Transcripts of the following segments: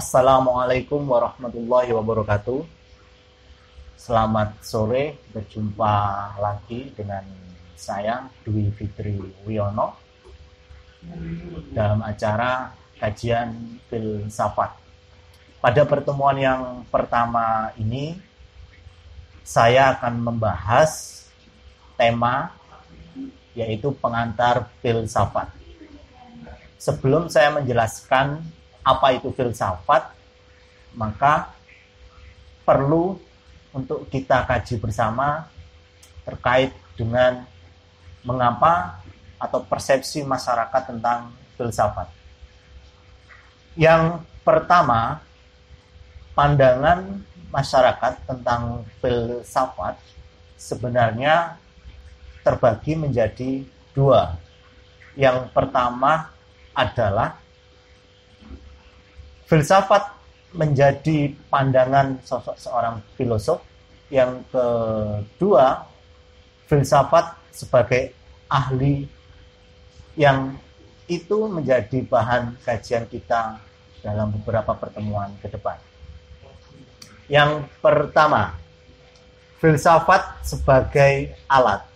Assalamualaikum warahmatullahi wabarakatuh. Selamat sore, berjumpa lagi dengan saya Dwi Fitri Wiono dalam acara kajian filsafat. Pada pertemuan yang pertama ini saya akan membahas tema yaitu pengantar filsafat. Sebelum saya menjelaskan apa itu filsafat, maka perlu untuk kita kaji bersama terkait dengan mengapa atau persepsi masyarakat tentang filsafat. Yang pertama, pandangan masyarakat tentang filsafat sebenarnya terbagi menjadi dua. Yang pertama adalah filsafat menjadi pandangan sosok seorang filosof. Yang kedua, filsafat sebagai ahli, yang itu menjadi bahan kajian kita dalam beberapa pertemuan ke depan. Yang pertama, filsafat sebagai alat.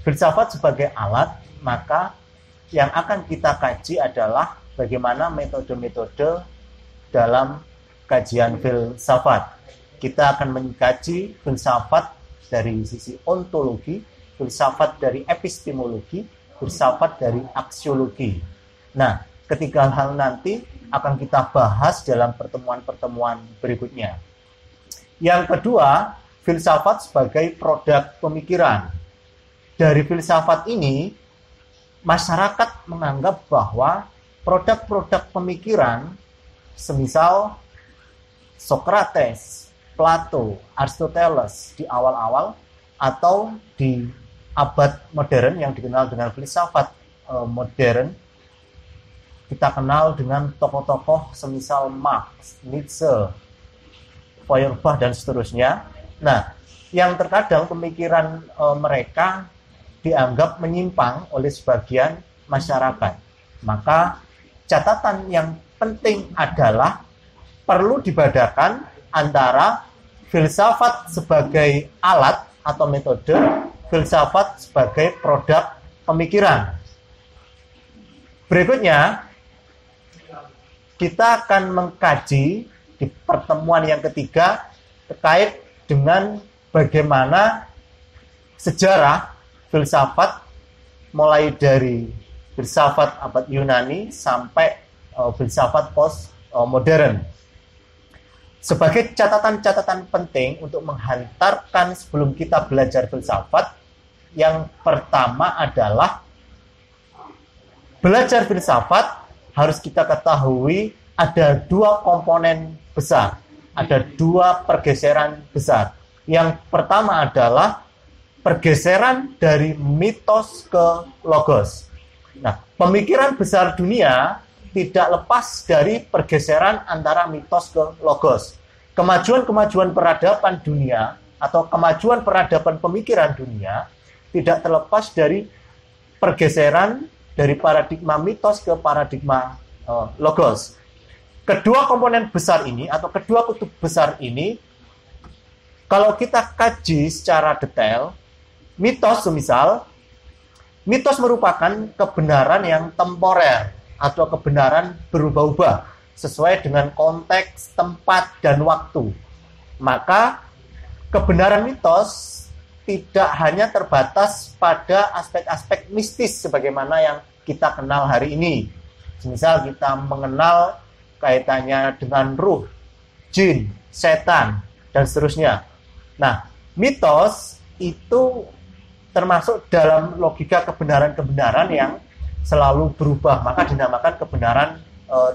Filsafat sebagai alat, maka yang akan kita kaji adalah bagaimana metode-metode dalam kajian filsafat. Kita akan mengkaji filsafat dari sisi ontologi, filsafat dari epistemologi, filsafat dari aksiologi. Nah, ketiga hal nanti akan kita bahas dalam pertemuan-pertemuan berikutnya. Yang kedua, filsafat sebagai produk pemikiran. Dari filsafat ini, masyarakat menganggap bahwa produk-produk pemikiran semisal Socrates, Plato, Aristoteles di awal-awal atau di abad modern yang dikenal dengan filsafat modern, kita kenal dengan tokoh-tokoh semisal Marx, Nietzsche, Feuerbach dan seterusnya. Nah, yang terkadang pemikiran mereka dianggap menyimpang oleh sebagian masyarakat. Maka catatan yang penting adalah perlu dibedakan antara filsafat sebagai alat atau metode, filsafat sebagai produk pemikiran. Berikutnya, kita akan mengkaji di pertemuan yang ketiga terkait dengan bagaimana sejarah filsafat mulai dari filsafat abad Yunani sampai filsafat post-modern. Sebagai catatan-catatan penting untuk menghantarkan sebelum kita belajar filsafat, yang pertama adalah belajar filsafat harus kita ketahui ada dua komponen besar, ada dua pergeseran besar. Yang pertama adalah pergeseran dari mitos ke logos. Nah, pemikiran besar dunia tidak lepas dari pergeseran antara mitos ke logos. Kemajuan-kemajuan peradaban dunia atau kemajuan peradaban pemikiran dunia tidak terlepas dari pergeseran dari paradigma mitos ke paradigma logos. Kedua komponen besar ini atau kedua kutub besar ini, kalau kita kaji secara detail, mitos semisal, mitos merupakan kebenaran yang temporer atau kebenaran berubah-ubah sesuai dengan konteks, tempat, dan waktu. Maka kebenaran mitos tidak hanya terbatas pada aspek-aspek mistis sebagaimana yang kita kenal hari ini. Misal kita mengenal kaitannya dengan ruh, jin, setan, dan seterusnya. Nah, mitos itu termasuk dalam logika kebenaran-kebenaran yang selalu berubah, maka dinamakan kebenaran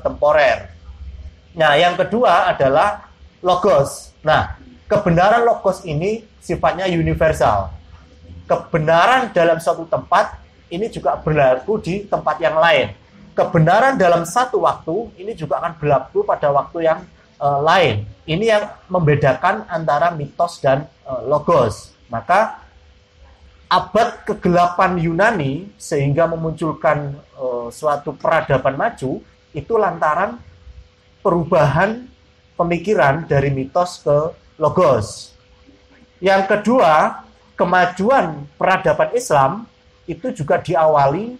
temporer. Nah, yang kedua adalah logos. Nah, kebenaran logos ini sifatnya universal. Kebenaran dalam suatu tempat ini juga berlaku di tempat yang lain. Kebenaran dalam satu waktu ini juga akan berlaku pada waktu yang lain. Ini yang membedakan antara mitos dan logos. Maka abad kegelapan Yunani sehingga memunculkan suatu peradaban maju itu lantaran perubahan pemikiran dari mitos ke logos. Yang kedua, kemajuan peradaban Islam itu juga diawali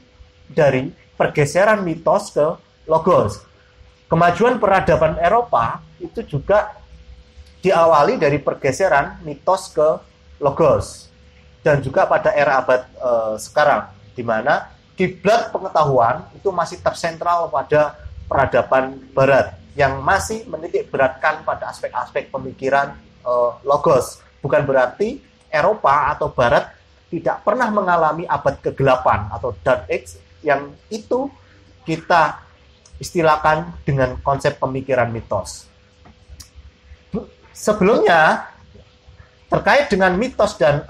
dari pergeseran mitos ke logos. Kemajuan peradaban Eropa itu juga diawali dari pergeseran mitos ke logos. Dan juga pada era abad sekarang, di mana kiblat pengetahuan itu masih tersentral pada peradaban Barat yang masih menitik beratkan pada aspek-aspek pemikiran logos. Bukan berarti Eropa atau Barat tidak pernah mengalami abad kegelapan atau Dark Age yang itu kita istilahkan dengan konsep pemikiran mitos. Sebelumnya, terkait dengan mitos dan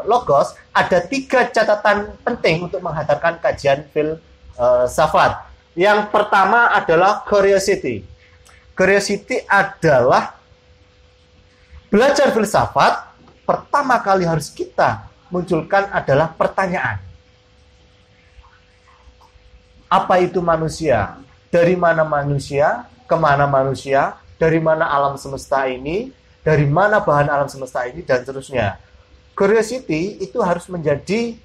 logos, ada 3 catatan penting untuk menghantarkan kajian filsafat. Yang pertama adalah curiosity. Curiosity adalah belajar filsafat, pertama kali harus kita munculkan adalah pertanyaan. Apa itu manusia? Dari mana manusia? Kemana manusia? Dari mana alam semesta ini? Dari mana bahan alam semesta ini? Dan seterusnya. Curiosity itu harus menjadi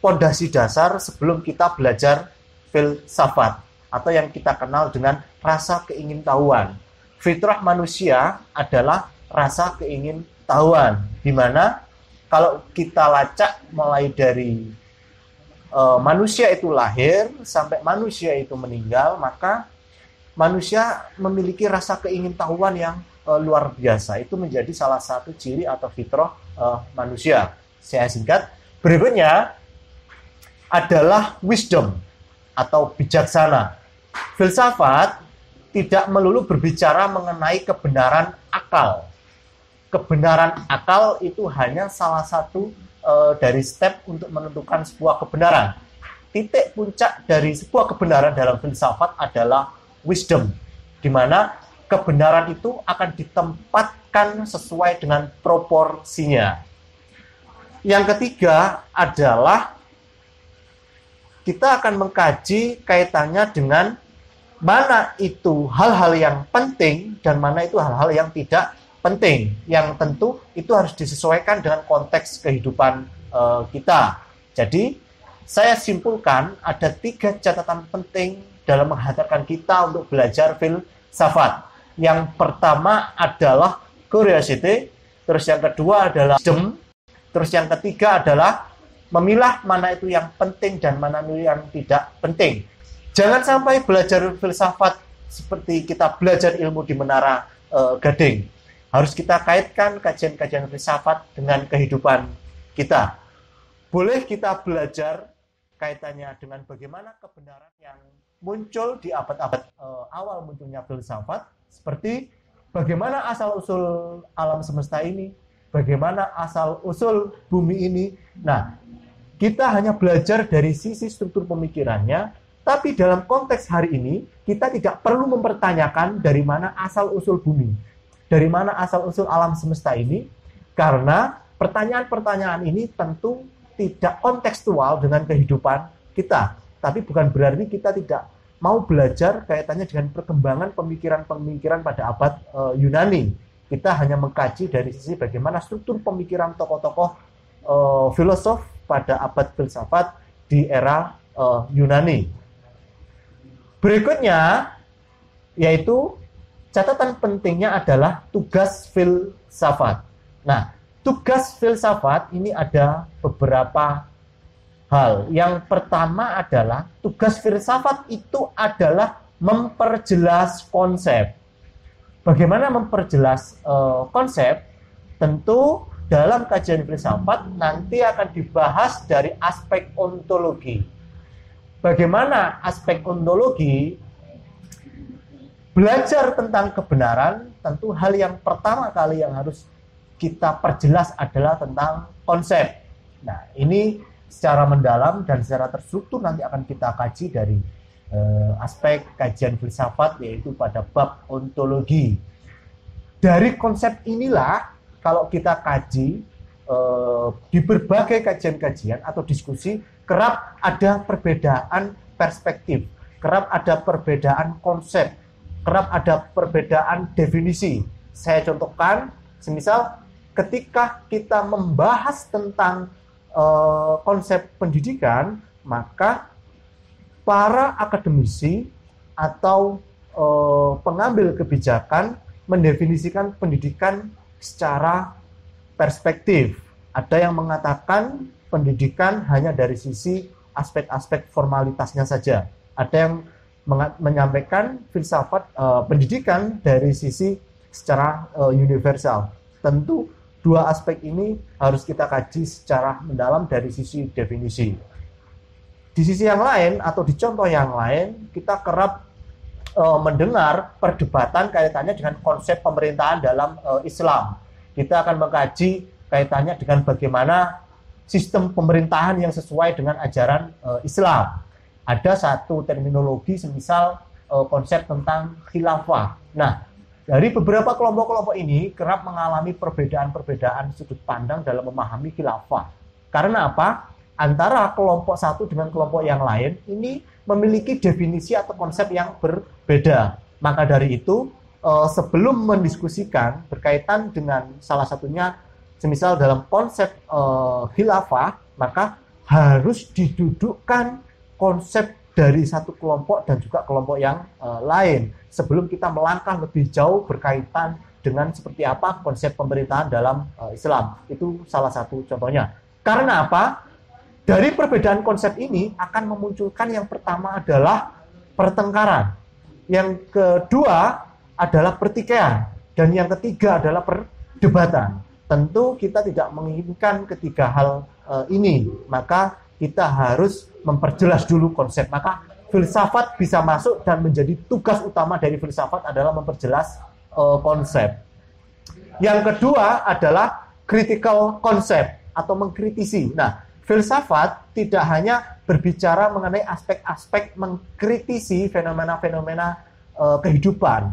fondasi dasar sebelum kita belajar filsafat, atau yang kita kenal dengan rasa keingintahuan. Fitrah manusia adalah rasa keingintahuan, di mana kalau kita lacak mulai dari manusia itu lahir sampai manusia itu meninggal, maka manusia memiliki rasa keingintahuan yang luar biasa. Itu menjadi salah satu ciri atau fitrah manusia. Saya singkat. Berikutnya adalah wisdom atau bijaksana. Filsafat tidak melulu berbicara mengenai kebenaran akal. Kebenaran akal itu hanya salah satu dari step untuk menentukan sebuah kebenaran. Titik puncak dari sebuah kebenaran dalam filsafat adalah wisdom, di mana kebenaran itu akan ditempatkan sesuai dengan proporsinya. Yang ketiga adalah kita akan mengkaji kaitannya dengan mana itu hal-hal yang penting dan mana itu hal-hal yang tidak penting, yang tentu itu harus disesuaikan dengan konteks kehidupan kita. Jadi, saya simpulkan ada 3 catatan penting dalam menghantarkan kita untuk belajar filsafat. Yang pertama adalah curiosity, terus yang kedua adalah wisdom, terus yang ketiga adalah memilah mana itu yang penting dan mana itu yang tidak penting. Jangan sampai belajar filsafat seperti kita belajar ilmu di menara Gading. Harus kita kaitkan kajian-kajian filsafat dengan kehidupan kita. Boleh kita belajar kaitannya dengan bagaimana kebenaran yang muncul di abad-abad awal munculnya filsafat, seperti bagaimana asal-usul alam semesta ini, bagaimana asal-usul bumi ini. Nah, kita hanya belajar dari sisi struktur pemikirannya, tapi dalam konteks hari ini, kita tidak perlu mempertanyakan dari mana asal-usul bumi. Dari mana asal-usul alam semesta ini? Karena pertanyaan-pertanyaan ini tentu tidak kontekstual dengan kehidupan kita. Tapi bukan berarti kita tidak mau belajar kaitannya dengan perkembangan pemikiran-pemikiran pada abad Yunani. Kita hanya mengkaji dari sisi bagaimana struktur pemikiran tokoh-tokoh filosof pada abad filsafat di era Yunani. Berikutnya, yaitu catatan pentingnya adalah tugas filsafat. Nah, tugas filsafat ini ada beberapa hal. Yang pertama adalah tugas filsafat itu adalah memperjelas konsep. Bagaimana memperjelas konsep? Tentu dalam kajian filsafat nanti akan dibahas dari aspek ontologi. Bagaimana aspek ontologi? Belajar tentang kebenaran, tentu hal yang pertama kali yang harus kita perjelas adalah tentang konsep. Nah, ini secara mendalam dan secara terstruktur nanti akan kita kaji dari aspek kajian filsafat, yaitu pada bab ontologi. Dari konsep inilah, kalau kita kaji di berbagai kajian-kajian atau diskusi, kerap ada perbedaan perspektif, kerap ada perbedaan konsep, kerap ada perbedaan definisi. Saya contohkan, semisal ketika kita membahas tentang konsep pendidikan, maka para akademisi atau pengambil kebijakan mendefinisikan pendidikan secara perspektif. Ada yang mengatakan pendidikan hanya dari sisi aspek-aspek formalitasnya saja. Ada yang menyampaikan filsafat pendidikan dari sisi secara universal. Tentu dua aspek ini harus kita kaji secara mendalam dari sisi definisi. Di sisi yang lain atau di contoh yang lain, kita kerap mendengar perdebatan kaitannya dengan konsep pemerintahan dalam Islam. Kita akan mengkaji kaitannya dengan bagaimana sistem pemerintahan yang sesuai dengan ajaran Islam. Ada satu terminologi semisal konsep tentang khilafah. Nah, dari beberapa kelompok-kelompok ini kerap mengalami perbedaan-perbedaan sudut pandang dalam memahami khilafah. Karena apa? Antara kelompok satu dengan kelompok yang lain ini memiliki definisi atau konsep yang berbeda. Maka dari itu, sebelum mendiskusikan berkaitan dengan salah satunya, semisal dalam konsep khilafah, maka harus didudukkan konsep dari satu kelompok dan juga kelompok yang lain sebelum kita melangkah lebih jauh berkaitan dengan seperti apa konsep pemerintahan dalam Islam. Itu salah satu contohnya. Karena apa? Dari perbedaan konsep ini akan memunculkan yang pertama adalah pertengkaran, yang kedua adalah pertikaian, dan yang ketiga adalah perdebatan. Tentu kita tidak menginginkan ketiga hal ini, maka kita harus memperjelas dulu konsep. Maka filsafat bisa masuk dan menjadi tugas utama dari filsafat adalah memperjelas konsep. Yang kedua adalah critical concept atau mengkritisi. Nah, filsafat tidak hanya berbicara mengenai aspek-aspek mengkritisi fenomena-fenomena kehidupan,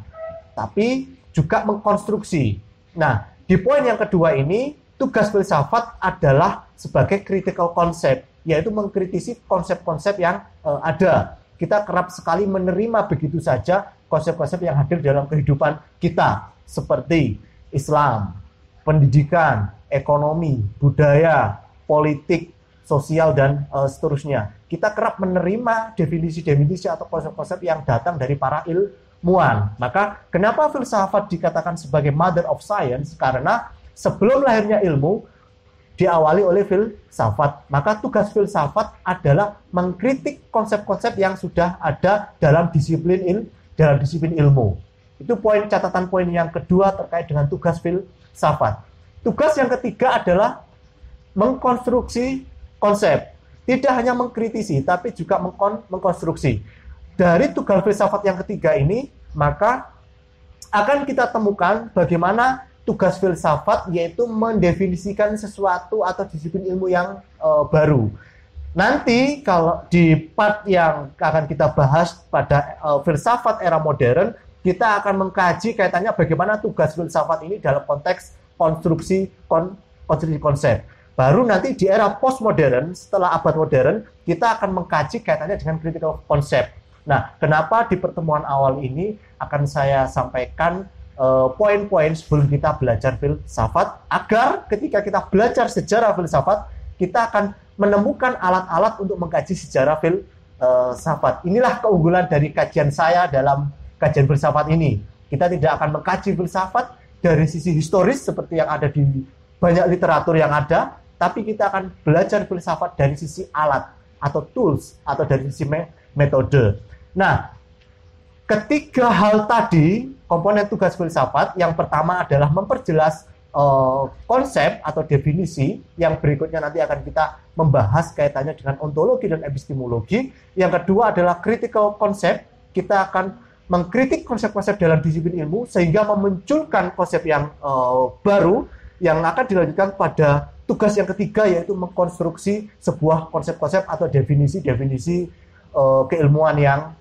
tapi juga mengkonstruksi. Nah, di poin yang kedua ini, tugas filsafat adalah sebagai critical concept, yaitu mengkritisi konsep-konsep yang ada. Kita kerap sekali menerima begitu saja konsep-konsep yang hadir dalam kehidupan kita, seperti Islam, pendidikan, ekonomi, budaya, politik, sosial, dan seterusnya. Kita kerap menerima definisi-definisi atau konsep-konsep yang datang dari para ilmuwan. Maka kenapa filsafat dikatakan sebagai mother of science? Karena sebelum lahirnya ilmu diawali oleh filsafat. Maka tugas filsafat adalah mengkritik konsep-konsep yang sudah ada dalam disiplin ilmu. Itu catatan poin yang kedua terkait dengan tugas filsafat. Tugas yang ketiga adalah mengkonstruksi konsep. Tidak hanya mengkritisi, tapi juga mengkonstruksi. Dari tugas filsafat yang ketiga ini, maka akan kita temukan bagaimana tugas filsafat, yaitu mendefinisikan sesuatu atau disiplin ilmu yang baru. Nanti kalau di part yang akan kita bahas pada filsafat era modern, kita akan mengkaji kaitannya bagaimana tugas filsafat ini dalam konteks konstruksi konsep. Baru nanti di era postmodern, setelah abad modern, kita akan mengkaji kaitannya dengan critical concept. Nah, kenapa di pertemuan awal ini akan saya sampaikan poin-poin sebelum kita belajar filsafat, agar ketika kita belajar sejarah filsafat, kita akan menemukan alat-alat untuk mengkaji sejarah filsafat. Inilah keunggulan dari kajian saya dalam kajian filsafat ini. Kita tidak akan mengkaji filsafat dari sisi historis seperti yang ada di banyak literatur yang ada, tapi kita akan belajar filsafat dari sisi alat atau tools atau dari sisi metode. Nah, ketiga hal tadi, komponen tugas filsafat, yang pertama adalah memperjelas konsep atau definisi, yang berikutnya nanti akan kita membahas kaitannya dengan ontologi dan epistemologi. Yang kedua adalah critical concept, kita akan mengkritik konsep-konsep dalam disiplin ilmu sehingga memunculkan konsep yang baru, yang akan dilanjutkan pada tugas yang ketiga, yaitu mengkonstruksi sebuah konsep-konsep atau definisi-definisi keilmuan yang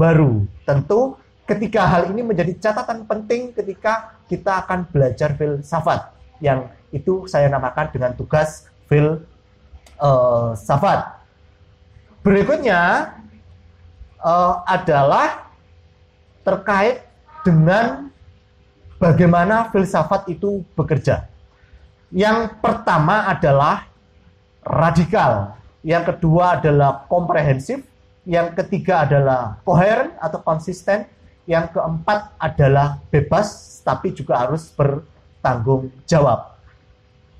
baru. Tentu ketiga hal ini menjadi catatan penting ketika kita akan belajar filsafat, yang itu saya namakan dengan tugas filsafat. Berikutnya adalah terkait dengan bagaimana filsafat itu bekerja. Yang pertama adalah radikal, yang kedua adalah komprehensif, yang ketiga adalah koheren atau konsisten, yang keempat adalah bebas tapi juga harus bertanggung jawab.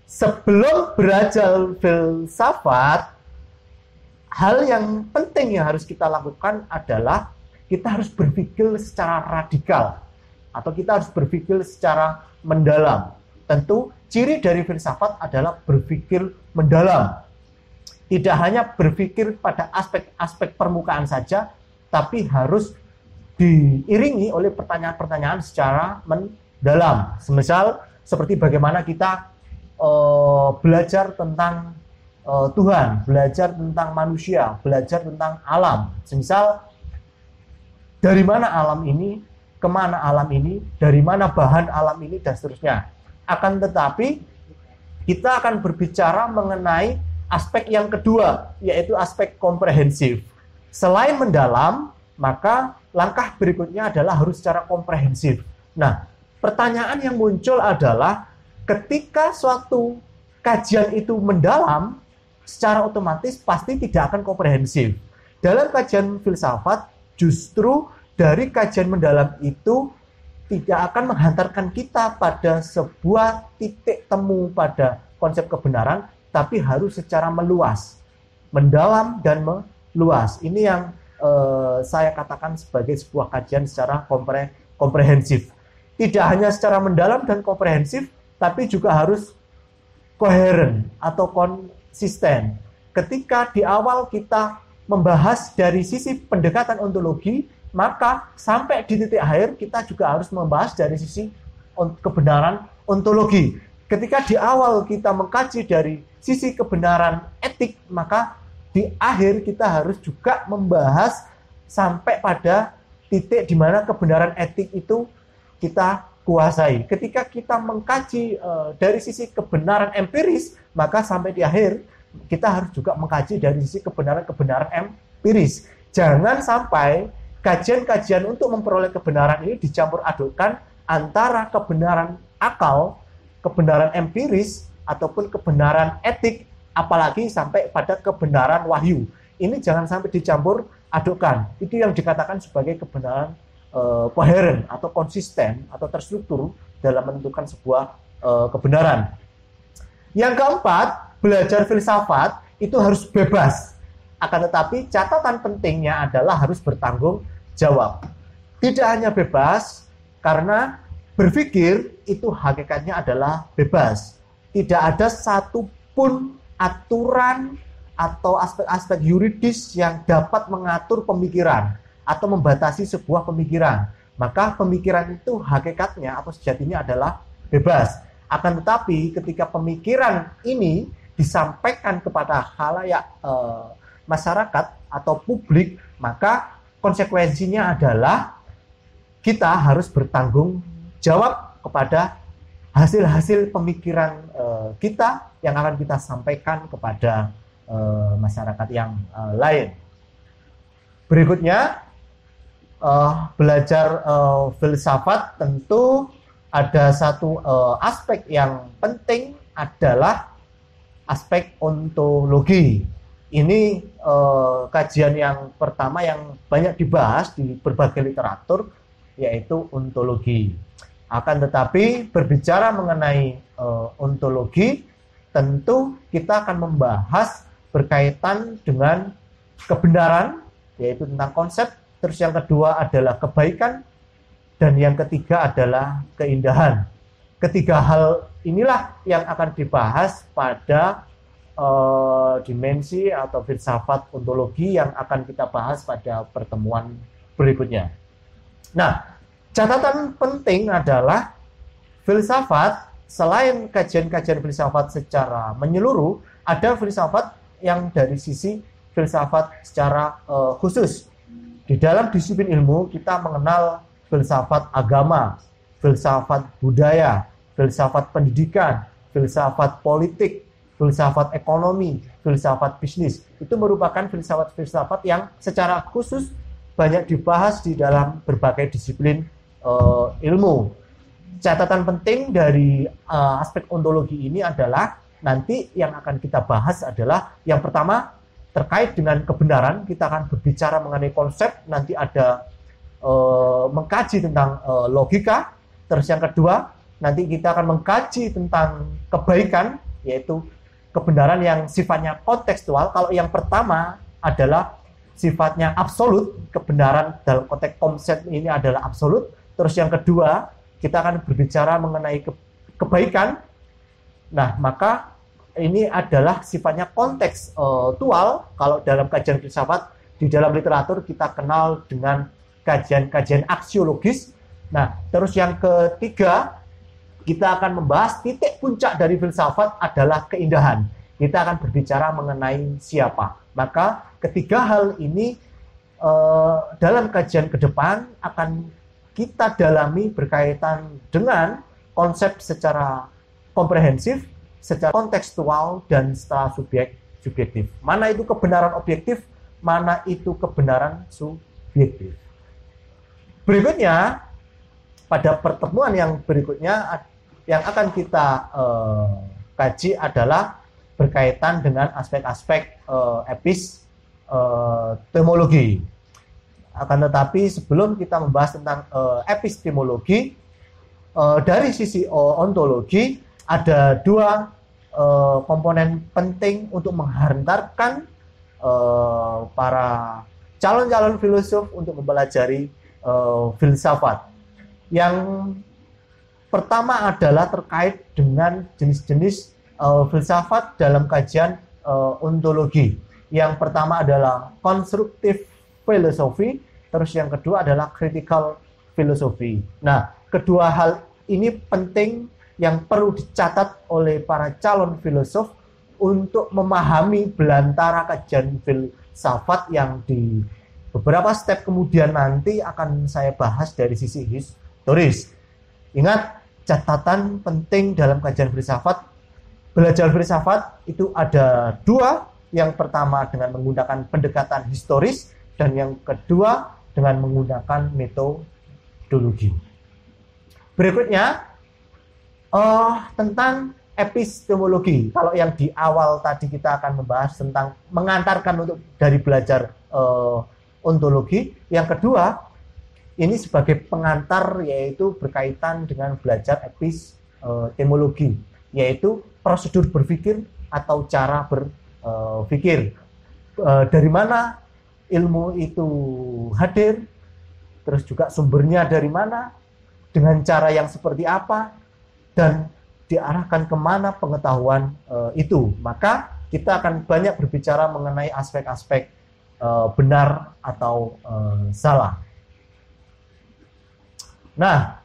Sebelum belajar filsafat, hal yang penting yang harus kita lakukan adalah kita harus berpikir secara radikal atau kita harus berpikir secara mendalam. Tentu ciri dari filsafat adalah berpikir mendalam. Tidak hanya berpikir pada aspek-aspek permukaan saja, tapi harus diiringi oleh pertanyaan-pertanyaan secara mendalam. Semisal seperti bagaimana kita belajar tentang Tuhan, belajar tentang manusia, belajar tentang alam. Semisal dari mana alam ini, kemana alam ini, dari mana bahan alam ini, dan seterusnya. Akan tetapi, kita akan berbicara mengenai aspek yang kedua, yaitu aspek komprehensif. Selain mendalam, maka langkah berikutnya adalah harus secara komprehensif. Nah, pertanyaan yang muncul adalah ketika suatu kajian itu mendalam, secara otomatis pasti tidak akan komprehensif. Dalam kajian filsafat, justru dari kajian mendalam itu tidak akan menghantarkan kita pada sebuah titik temu pada konsep kebenaran, tapi harus secara meluas, mendalam dan meluas. Ini yang saya katakan sebagai sebuah kajian secara komprehensif. Tidak hanya secara mendalam dan komprehensif, tapi juga harus koheren atau konsisten. Ketika di awal kita membahas dari sisi pendekatan ontologi, maka sampai di titik akhir kita juga harus membahas dari sisi kebenaran ontologi. Ketika di awal kita mengkaji dari sisi kebenaran etik, maka di akhir kita harus juga membahas sampai pada titik di mana kebenaran etik itu kita kuasai. Ketika kita mengkaji dari sisi kebenaran empiris, maka sampai di akhir kita harus juga mengkaji dari sisi kebenaran empiris. Jangan sampai kajian-kajian untuk memperoleh kebenaran ini dicampur adukkan antara kebenaran akal, kebenaran empiris, ataupun kebenaran etik, apalagi sampai pada kebenaran wahyu. Ini jangan sampai dicampur adukkan. Itu yang dikatakan sebagai kebenaran koheren atau konsisten atau terstruktur dalam menentukan sebuah kebenaran. Yang keempat, belajar filsafat itu harus bebas. Akan tetapi catatan pentingnya adalah harus bertanggung jawab. Tidak hanya bebas, karena berpikir itu hakikatnya adalah bebas. Tidak ada satupun aturan atau aspek-aspek yuridis yang dapat mengatur pemikiran atau membatasi sebuah pemikiran. Maka pemikiran itu hakikatnya atau sejatinya adalah bebas. Akan tetapi ketika pemikiran ini disampaikan kepada khalayak masyarakat atau publik, maka konsekuensinya adalah kita harus bertanggung jawab kepada hasil-hasil pemikiran kita yang akan kita sampaikan kepada masyarakat yang lain. Berikutnya, belajar filsafat tentu ada satu aspek yang penting adalah aspek ontologi. Ini kajian yang pertama yang banyak dibahas di berbagai literatur, yaitu ontologi. Akan tetapi berbicara mengenai ontologi, tentu kita akan membahas berkaitan dengan kebenaran, yaitu tentang konsep. Terus yang kedua adalah kebaikan, dan yang ketiga adalah keindahan. Ketiga hal inilah yang akan dibahas pada dimensi atau filsafat ontologi yang akan kita bahas pada pertemuan berikutnya. Nah, catatan penting adalah filsafat, selain kajian-kajian filsafat secara menyeluruh, ada filsafat yang dari sisi filsafat secara khusus. Di dalam disiplin ilmu kita mengenal filsafat agama, filsafat budaya, filsafat pendidikan, filsafat politik, filsafat ekonomi, filsafat bisnis. Itu merupakan filsafat-filsafat yang secara khusus banyak dibahas di dalam berbagai disiplin ilmu. Catatan penting dari aspek ontologi ini adalah nanti yang akan kita bahas adalah yang pertama terkait dengan kebenaran. Kita akan berbicara mengenai konsep, nanti ada mengkaji tentang logika. Terus yang kedua, nanti kita akan mengkaji tentang kebaikan, yaitu kebenaran yang sifatnya kontekstual. Kalau yang pertama adalah sifatnya absolut, kebenaran dalam konteks konsep ini adalah absolut. Terus yang kedua, kita akan berbicara mengenai kebaikan. Nah, maka ini adalah sifatnya kontekstual. Kalau dalam kajian filsafat, di dalam literatur kita kenal dengan kajian-kajian aksiologis. Nah, terus yang ketiga, kita akan membahas titik puncak dari filsafat adalah keindahan. Kita akan berbicara mengenai siapa. Maka ketiga hal ini dalam kajian ke depan akan kita dalami berkaitan dengan konsep secara komprehensif, secara kontekstual, dan secara subjektif. Mana itu kebenaran objektif, mana itu kebenaran subjektif. Berikutnya, pada pertemuan yang berikutnya yang akan kita kaji adalah berkaitan dengan aspek-aspek epistemologi. Akan tetapi sebelum kita membahas tentang epistemologi, dari sisi ontologi ada dua komponen penting untuk menghantarkan para calon-calon filosof untuk mempelajari filsafat. Yang pertama adalah terkait dengan jenis-jenis filsafat dalam kajian ontologi. Yang pertama adalah konstruktif filosofi, terus yang kedua adalah critical filosofi. Nah, kedua hal ini penting yang perlu dicatat oleh para calon filosof untuk memahami belantara kajian filsafat yang di beberapa step kemudian nanti akan saya bahas dari sisi historis. Ingat, catatan penting dalam kajian filsafat, belajar filsafat itu ada dua. Yang pertama dengan menggunakan pendekatan historis, dan yang kedua dengan menggunakan metodologi. Berikutnya tentang epistemologi. Kalau yang di awal tadi kita akan membahas tentang mengantarkan untuk dari belajar ontologi. Yang kedua ini sebagai pengantar, yaitu berkaitan dengan belajar epistemologi, yaitu prosedur berpikir atau cara berpikir. Dari mana ilmu itu hadir, terus juga sumbernya dari mana, dengan cara yang seperti apa, dan diarahkan kemana pengetahuan itu. Maka kita akan banyak berbicara mengenai aspek-aspek benar atau salah. Nah,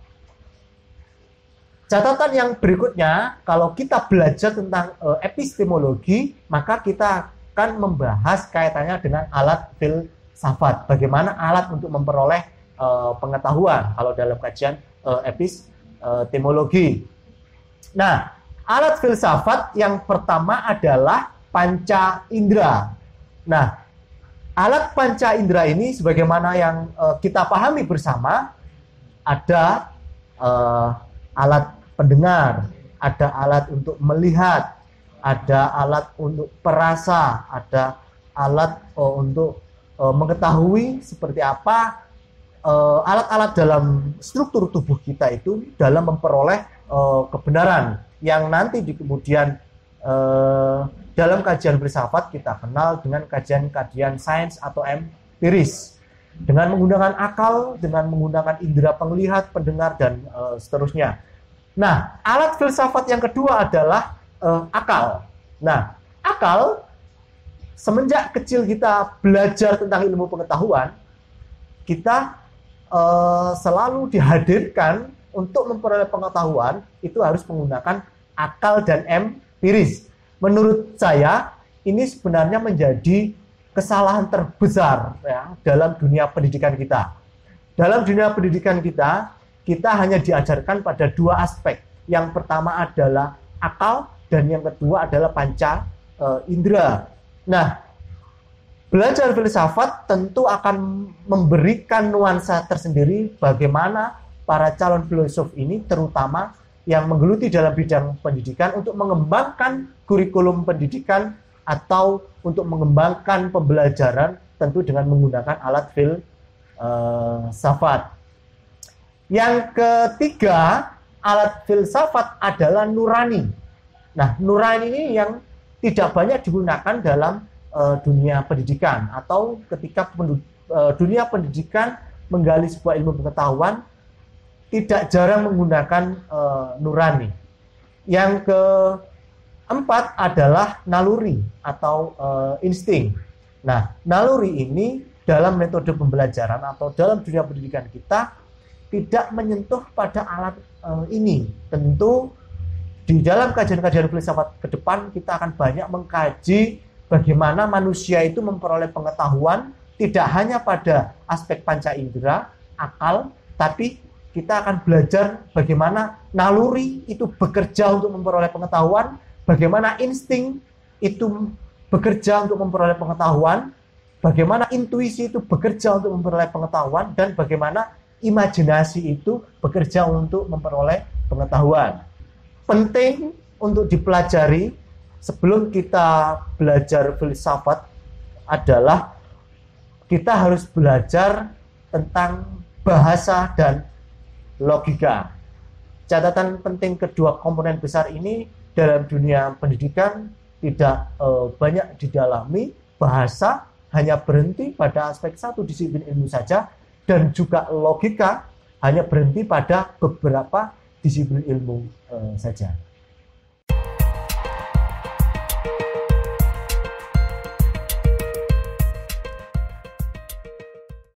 catatan yang berikutnya, kalau kita belajar tentang epistemologi, maka kita akan membahas kaitannya dengan alat filsafat. Bagaimana alat untuk memperoleh pengetahuan kalau dalam kajian epistemologi. Nah, alat filsafat yang pertama adalah panca indera. Nah, alat panca indera ini sebagaimana yang kita pahami bersama, ada alat pendengar, ada alat untuk melihat, ada alat untuk perasa, ada alat untuk mengetahui seperti apa alat-alat dalam struktur tubuh kita itu dalam memperoleh kebenaran yang nanti di kemudian dalam kajian filsafat kita kenal dengan kajian-kajian sains atau empiris, dengan menggunakan akal, dengan menggunakan indera penglihat, pendengar, dan seterusnya. Nah, alat filsafat yang kedua adalah akal. Nah, akal, semenjak kecil kita belajar tentang ilmu pengetahuan, kita selalu dihadirkan untuk memperoleh pengetahuan itu harus menggunakan akal dan empiris. Menurut saya, ini sebenarnya menjadi kesalahan terbesar ya, dalam dunia pendidikan kita. Dalam dunia pendidikan kita hanya diajarkan pada dua aspek. Yang pertama adalah akal, dan yang kedua adalah panca indera. Nah, Belajar filsafat tentu akan memberikan nuansa tersendiri bagaimana para calon filosof ini, terutama yang menggeluti dalam bidang pendidikan, untuk mengembangkan kurikulum pendidikan atau untuk mengembangkan pembelajaran tentu dengan menggunakan alat filsafat. Yang ketiga, alat filsafat adalah nurani. Nah, nurani ini yang tidak banyak digunakan dalam dunia pendidikan, atau ketika dunia pendidikan menggali sebuah ilmu pengetahuan tidak jarang menggunakan nurani. Yang keempat adalah naluri atau insting. Nah, naluri ini dalam metode pembelajaran atau dalam dunia pendidikan kita tidak menyentuh pada alat ini. Tentu di dalam kajian-kajian filsafat ke depan kita akan banyak mengkaji bagaimana manusia itu memperoleh pengetahuan tidak hanya pada aspek panca indera, akal, tapi kita akan belajar bagaimana naluri itu bekerja untuk memperoleh pengetahuan, bagaimana insting itu bekerja untuk memperoleh pengetahuan, bagaimana intuisi itu bekerja untuk memperoleh pengetahuan, dan bagaimana imajinasi itu bekerja untuk memperoleh pengetahuan. Penting untuk dipelajari sebelum kita belajar filsafat adalah kita harus belajar tentang bahasa dan logika. Catatan penting kedua komponen besar ini dalam dunia pendidikan tidak banyak didalami. Bahasa hanya berhenti pada aspek satu disiplin ilmu saja, dan juga logika hanya berhenti pada beberapa disiplin ilmu saja.